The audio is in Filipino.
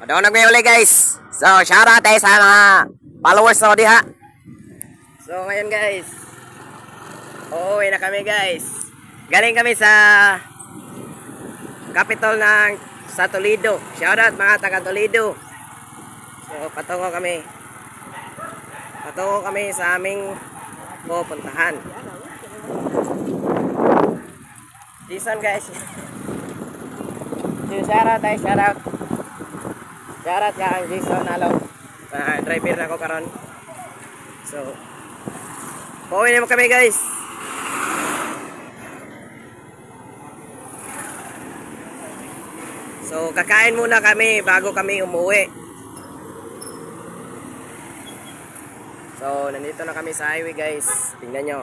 Doon nagmiyuli guys. So, shoutout tayo sa mga followers na ko diha. So, ngayon guys. Uuwi na kami guys. Galing kami sa capital sa Toledo. Shoutout mga taga Toledo. So, patungo kami sa aming pupuntahan. Jason guys. Shoutout tayo, shoutout. Shoutout ka ang Jason Along. Driver na ko karon. So, pauwi naman kami guys. So, kakain muna kami bago kami umuwi. So, nandito na kami sa highway guys. Tingnan nyo.